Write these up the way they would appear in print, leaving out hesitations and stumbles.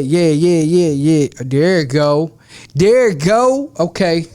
Yeah. There it go. Okay.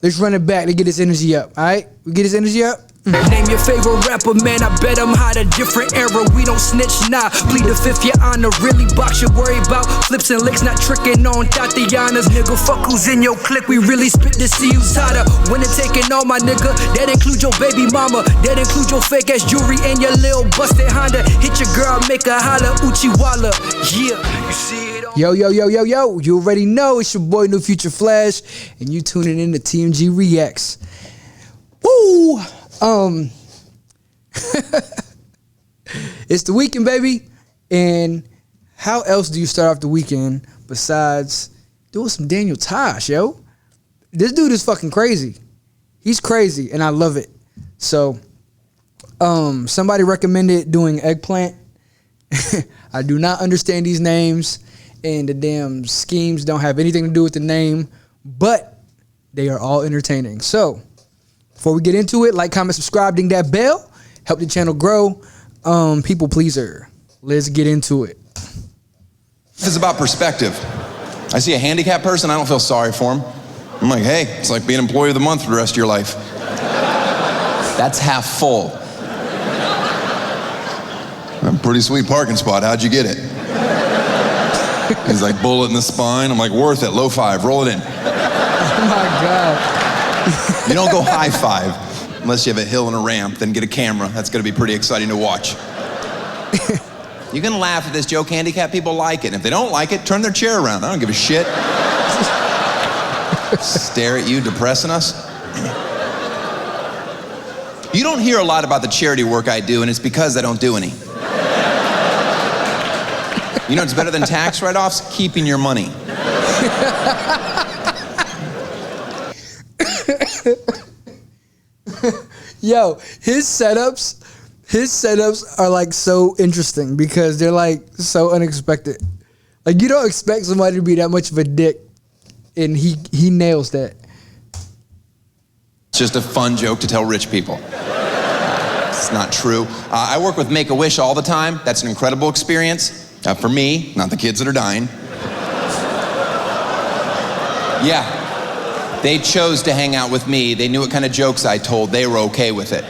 Let's run it back to get his energy up. All right? We get his energy up? Name your favorite rapper, man, I bet I'm hot. A different era, we don't snitch, nah. Plead the fifth, your honor, really box. You worry about flips and licks, not tricking on Tatianas. Nigga, fuck who's in your clique, we really spit to see who's hotter. Winner taking all my nigga, that include your baby mama. That include your fake ass jewelry and your little busted Honda. Hit your girl, make her holler, Uchiwala. Yeah, you see it on. Yo, you already know it's your boy NewFutureFlash, and you tuning in to TMG Reacts. Woo! It's the weekend, baby, and how else do you start off the weekend besides doing some Daniel Tosh, yo? This dude is fucking crazy. He's crazy, and I love it. So, somebody recommended doing Eggplant. I do not understand these names, and the damn schemes don't have anything to do with the name, but they are all entertaining. So, before we get into it, like, comment, subscribe, ding that bell. Help the channel grow. People pleaser. Let's get into it. This is about perspective. I see a handicapped person, I don't feel sorry for him. I'm like, hey, it's like being employee of the month for the rest of your life. That's half full. A pretty sweet parking spot, how'd you get it? He's like, bullet in the spine. I'm like, worth it, low five, roll it in. Oh my God. You don't go high five unless you have a hill and a ramp, then get a camera. That's gonna be pretty exciting to watch. You can laugh at this joke, handicapped people like it. And if they don't like it, turn their chair around. I don't give a shit. Stare at you, depressing us. You don't hear a lot about the charity work I do, and it's because I don't do any. You know what's better than tax write-offs? Keeping your money. Yo, his setups are like so interesting because they're like so unexpected. Like, you don't expect somebody to be that much of a dick, and he nails that. It's just a fun joke to tell rich people. It's not true. I work with Make-A-Wish all the time. That's an incredible experience. For me, not the kids that are dying. Yeah. They chose to hang out with me. They knew what kind of jokes I told. They were okay with it.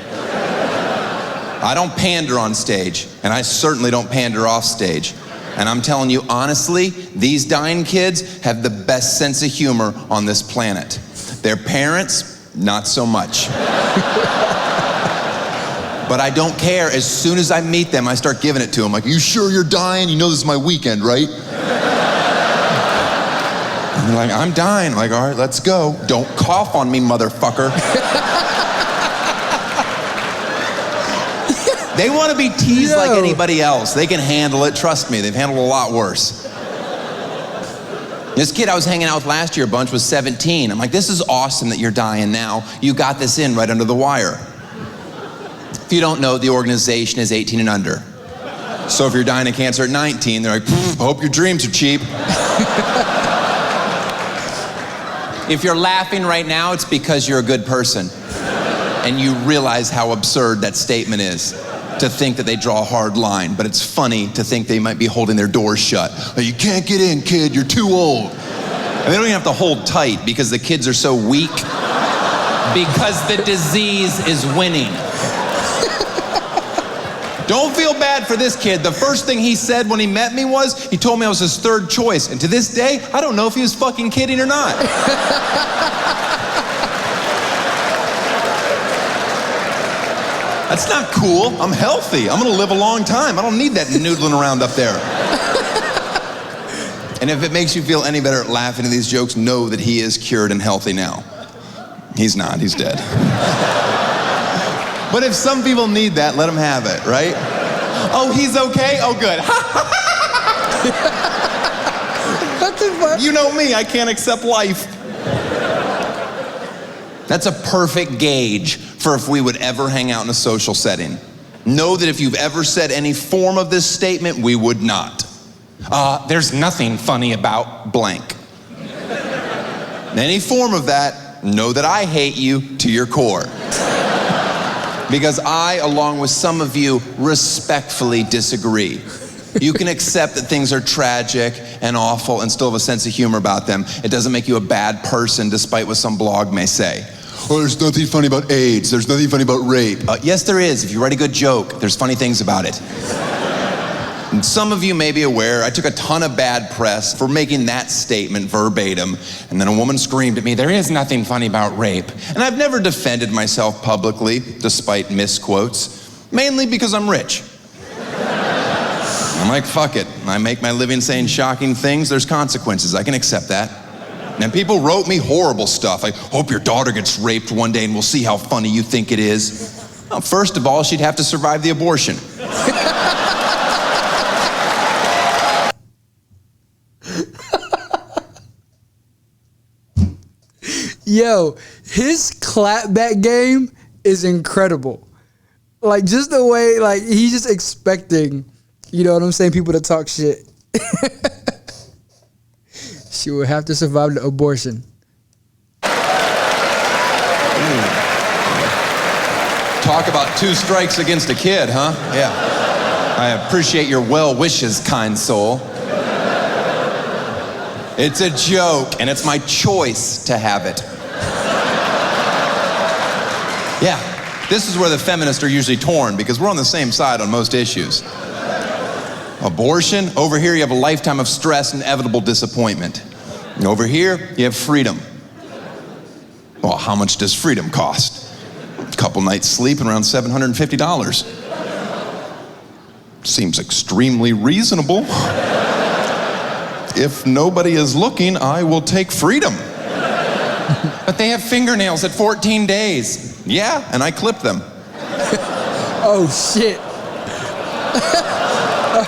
I don't pander on stage, and I certainly don't pander off stage. And I'm telling you honestly, these dying kids have the best sense of humor on this planet. Their parents, not so much. But I don't care. As soon as I meet them, I start giving it to them. Like, you sure you're dying? You know this is my weekend, right? And they're like, I'm dying. I'm like, all right, let's go. Don't cough on me, motherfucker. They want to be teased like anybody else. They can handle it. Trust me, they've handled a lot worse. This kid I was hanging out with last year a bunch was 17. I'm like, this is awesome that you're dying now. You got this in right under the wire. If you don't know, the organization is 18 and under. So if you're dying of cancer at 19, they're like, hope your dreams are cheap. If you're laughing right now, it's because you're a good person. And you realize how absurd that statement is, to think that they draw a hard line. But it's funny to think they might be holding their doors shut. Like, you can't get in, kid, you're too old. And they don't even have to hold tight because the kids are so weak. Because the disease is winning. Don't feel bad for this kid. The first thing he said when he met me was, he told me I was his third choice. And to this day, I don't know if he was fucking kidding or not. That's not cool. I'm healthy. I'm gonna live a long time. I don't need that noodling around up there. And if it makes you feel any better at laughing at these jokes, know that he is cured and healthy now. He's not, he's dead. But if some people need that, let them have it, right? Oh, he's okay? Oh, good. What the fuck? You know me, I can't accept life. That's a perfect gauge for if we would ever hang out in a social setting. Know that if you've ever said any form of this statement, we would not. There's nothing funny about blank. Any form of that, know that I hate you to your core. Because I, along with some of you, respectfully disagree. You can accept that things are tragic and awful and still have a sense of humor about them. It doesn't make you a bad person, despite what some blog may say. Oh, there's nothing funny about AIDS. There's nothing funny about rape. Yes, there is. If you write a good joke, there's funny things about it. And some of you may be aware, I took a ton of bad press for making that statement verbatim, and then a woman screamed at me, there is nothing funny about rape. And I've never defended myself publicly, despite misquotes, mainly because I'm rich. I'm like, fuck it. I make my living saying shocking things, there's consequences. I can accept that. And people wrote me horrible stuff. I hope your daughter gets raped one day and we'll see how funny you think it is. Well, first of all, she'd have to survive the abortion. Yo, his clapback game is incredible. Like, just the way, like, he's just expecting, you know what I'm saying, people to talk shit. She will have to survive the abortion. Talk about 2 strikes against a kid, huh? Yeah. I appreciate your well wishes, kind soul. It's a joke, and it's my choice to have it. Yeah, this is where the feminists are usually torn, because we're on the same side on most issues. Abortion, over here you have a lifetime of stress and inevitable disappointment. And over here, you have freedom. Well, how much does freedom cost? A couple nights sleep and around $750. Seems extremely reasonable. If nobody is looking, I will take freedom. But they have fingernails at 14 days. Yeah, and I clip them. Oh, shit.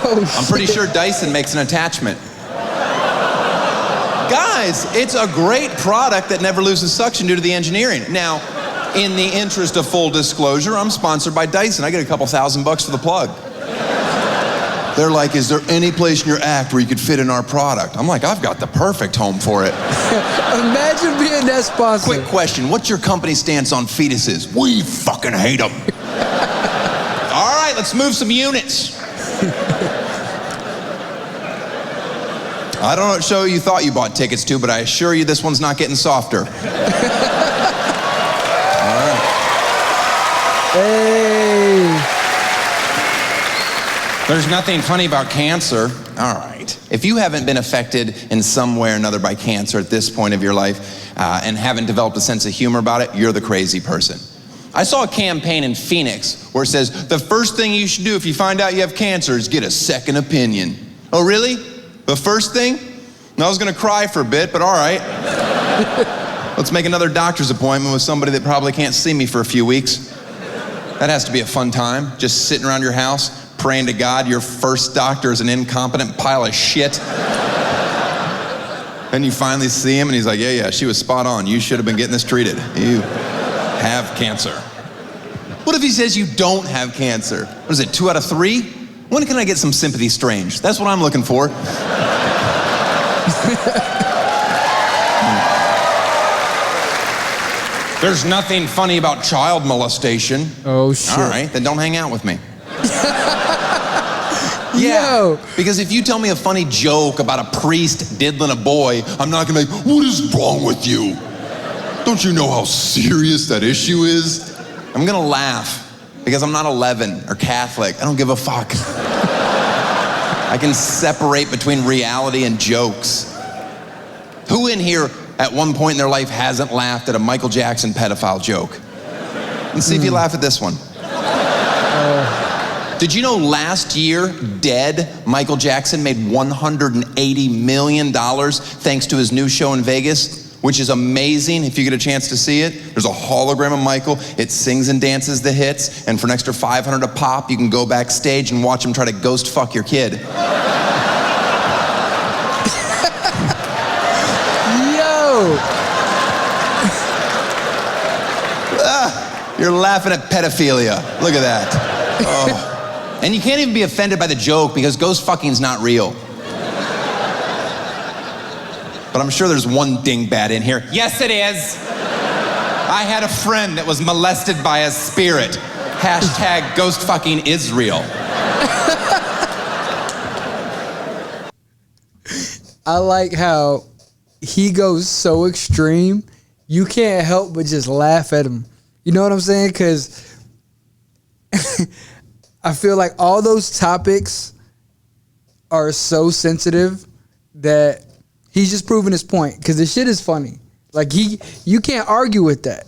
I'm pretty sure Dyson makes an attachment. Guys, it's a great product that never loses suction due to the engineering. Now, in the interest of full disclosure, I'm sponsored by Dyson. I get a couple $1,000 for the plug. They're like, is there any place in your act where you could fit in our product? I'm like, I've got the perfect home for it. Imagine being that sponsor. Quick question, what's your company stance on fetuses? We fucking hate them. All right, let's move some units. I don't know what show you thought you bought tickets to, but I assure you this one's not getting softer. All right. Hey. There's nothing funny about cancer. All right. If you haven't been affected in some way or another by cancer at this point of your life and haven't developed a sense of humor about it, you're the crazy person. I saw a campaign in Phoenix where it says, the first thing you should do if you find out you have cancer is get a second opinion. Oh, really? The first thing? I was gonna cry for a bit, but all right. Let's make another doctor's appointment with somebody that probably can't see me for a few weeks. That has to be a fun time, just sitting around your house, praying to God your first doctor is an incompetent pile of shit. And you finally see him and he's like, yeah, she was spot on. You should have been getting this treated. You have cancer. What if he says you don't have cancer? What is it, 2 out of 3? When can I get some sympathy strange? That's what I'm looking for. There's nothing funny about child molestation. Oh, shit. All right, then don't hang out with me. Yo. Because if you tell me a funny joke about a priest diddling a boy, I'm not gonna be like, what is wrong with you? Don't you know how serious that issue is? I'm gonna laugh because I'm not 11 or Catholic. I don't give a fuck. I can separate between reality and jokes. Who in here at one point in their life hasn't laughed at a Michael Jackson pedophile joke? Let's see if you laugh at this one. Did you know last year, dead Michael Jackson made $180 million thanks to his new show in Vegas, which is amazing if you get a chance to see it. There's a hologram of Michael. It sings and dances the hits, and for an extra $500 a pop, you can go backstage and watch him try to ghost fuck your kid. Yo! You're laughing at pedophilia. Look at that. Oh. And you can't even be offended by the joke because ghost fucking's not real. But I'm sure there's one dingbat in here. Yes, it is. I had a friend that was molested by a spirit. # ghost fucking is real. I like how he goes so extreme, you can't help but just laugh at him. You know what I'm saying? Because I feel like all those topics are so sensitive that he's just proving his point. Because the shit is funny. Like, you can't argue with that.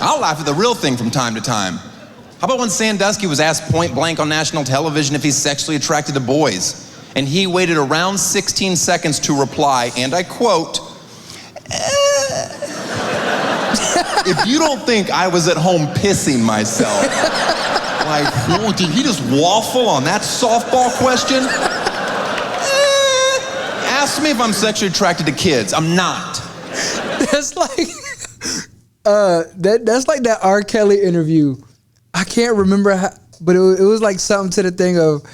I'll laugh at the real thing from time to time. How about when Sandusky was asked point blank on national television if he's sexually attracted to boys? And he waited around 16 seconds to reply, and I quote, if you don't think I was at home pissing myself, like, oh, did he just waffle on that softball question? Ask me if I'm sexually attracted to kids. I'm not. That's like, that's like that R. Kelly interview. I can't remember how, but it was like something to the thing of,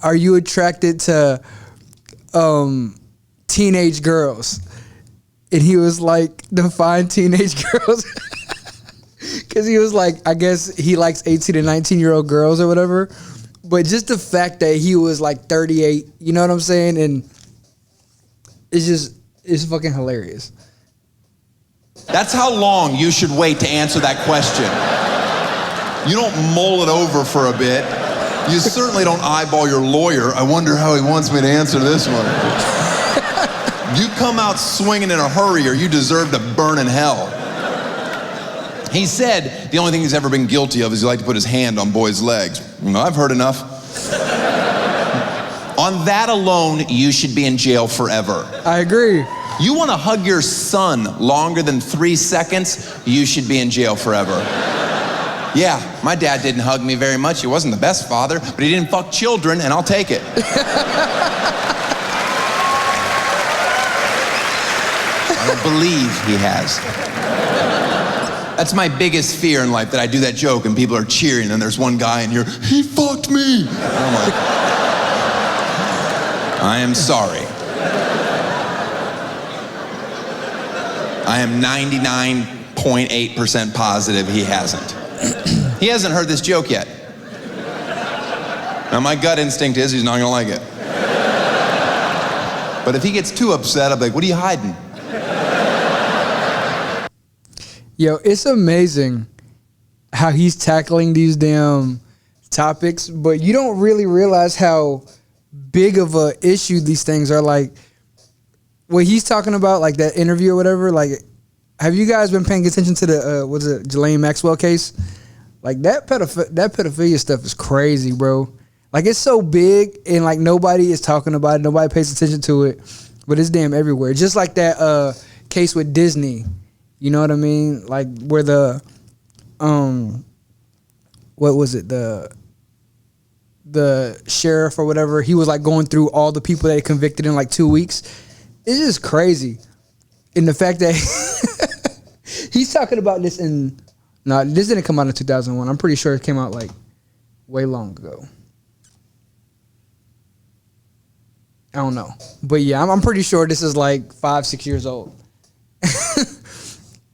are you attracted to teenage girls? And he was like, define teenage girls. Because he was like, I guess he likes 18 and 19-year-old girls or whatever. But just the fact that he was like 38, you know what I'm saying? And it's fucking hilarious. That's how long you should wait to answer that question. You don't mull it over for a bit. You certainly don't eyeball your lawyer. I wonder how he wants me to answer this one. You come out swinging in a hurry or you deserve to burn in hell. He said the only thing he's ever been guilty of is he liked to put his hand on boys' legs. I've heard enough. On that alone, you should be in jail forever. I agree. You want to hug your son longer than 3 seconds, you should be in jail forever. Yeah, my dad didn't hug me very much. He wasn't the best father, but he didn't fuck children, and I'll take it. I don't believe he has. That's my biggest fear in life, that I do that joke and people are cheering and there's one guy in here, he fucked me. And I'm like, I am sorry. I am 99.8% positive he hasn't. He hasn't heard this joke yet. Now my gut instinct is he's not gonna like it. But if he gets too upset, I'm like, what are you hiding? Yo, it's amazing how he's tackling these damn topics, but you don't really realize how big of a issue these things are. Like, what he's talking about, like that interview or whatever, like, have you guys been paying attention to the, what's it, Ghislaine Maxwell case? Like, that pedophilia stuff is crazy, bro. Like, it's so big and, like, nobody is talking about it. Nobody pays attention to it, but it's damn everywhere. Just like that case with Disney. You know what I mean? Like, where the, what was it? The sheriff or whatever, he was like going through all the people that he convicted in like 2 weeks. It's just crazy. And the fact that he's talking about this this didn't come out in 2001. I'm pretty sure it came out like way long ago. I don't know. But yeah, I'm pretty sure this is like 5-6 years old.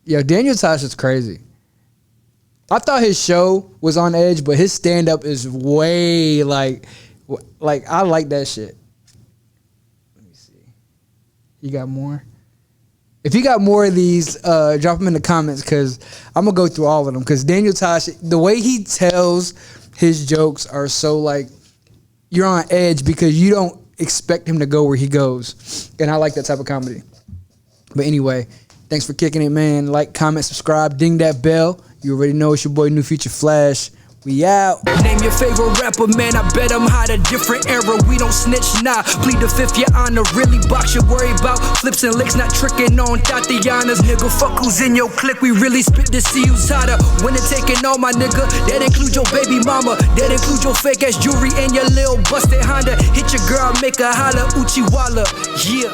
Yo, Daniel Tosh is crazy. I thought his show was on edge, but his stand-up is way like I like that shit. Let me see. You got more? If you got more of these, drop them in the comments, because I'm going to go through all of them. Because Daniel Tosh, the way he tells his jokes are so like, you're on edge because you don't expect him to go where he goes. And I like that type of comedy. But anyway, thanks for kicking it, man. Like, comment, subscribe, ding that bell. You already know it's your boy NewFutureFlash. We out. Name your favorite rapper, man. I bet I'm hot a different era. We don't snitch, nah. Plead the fifth, your honor. Really box, you worry about flips and licks, not tricking on Tatianas. Nigga, fuck who's in your clique. We really spit to see who's hotter. When it taking all my nigga, that include your baby mama. That include your fake ass jewelry and your little busted Honda. Hit your girl, make her holler, Uchiwala. Yeah.